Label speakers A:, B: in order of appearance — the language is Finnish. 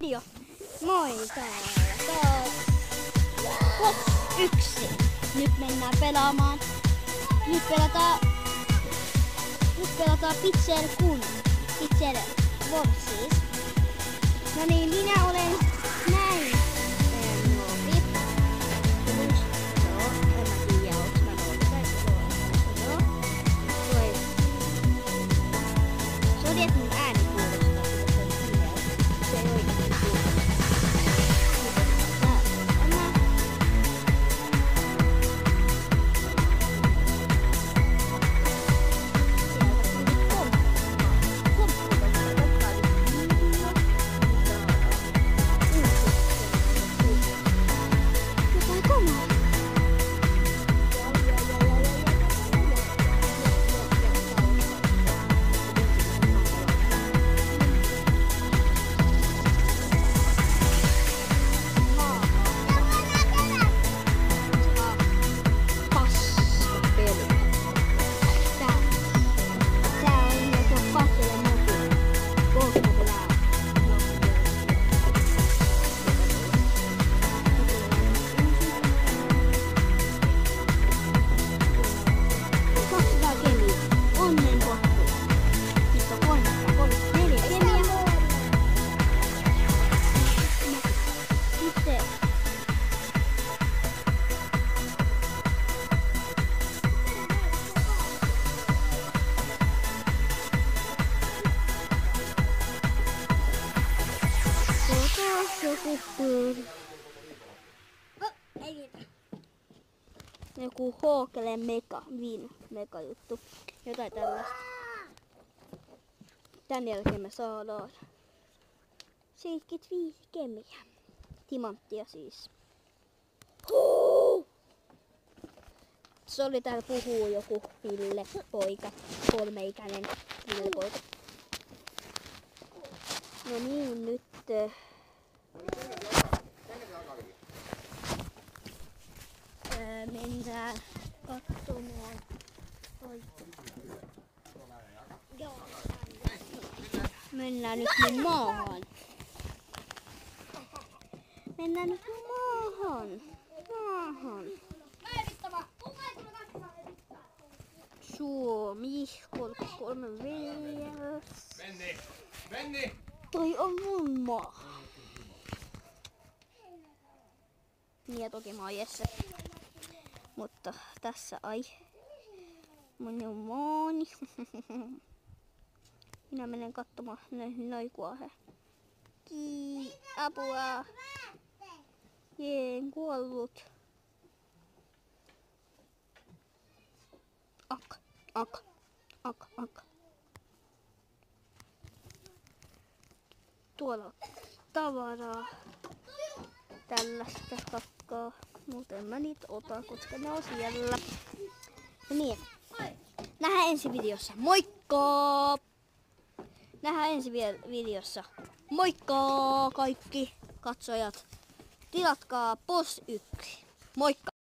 A: Jo. Moi täällä. Box 1. Nyt mennään pelaamaan. Nyt pelataan Pitcher Wars siis. No niin, minä olen näin nuori. Joo, en mä tiedä, onks mä nuori tai joo. Sori, et mun ääni kuulostaa sitä. Se ei oikein kuulosta. Joku Hookele mega juttu. Jotain tällaista. Tän jälkeen me saadaan 75 gemiä. Timanttia siis. Se oli täällä puhuu joku Ville poika. 3-ikäinen Ville poika. No niin, nyt mennään katsomaan. Mennään nyt maahan. Maahan. Suomi 33 VS. Toi on mun maa. Niin ja toki mä oon Jesse. Mutta tässä minun maani. Minä menen katsomaan noin kuohe. Apua. En kuollut. Ak. Tuolla tavaraa. Tällaista kakkaa. Muuten mä niitä otan, koska ne on siellä. No niin. Nähdään ensi videossa. Moikka! Nähdään ensi videossa. Moikka kaikki katsojat. Tilatkaa POS 1. Moikka!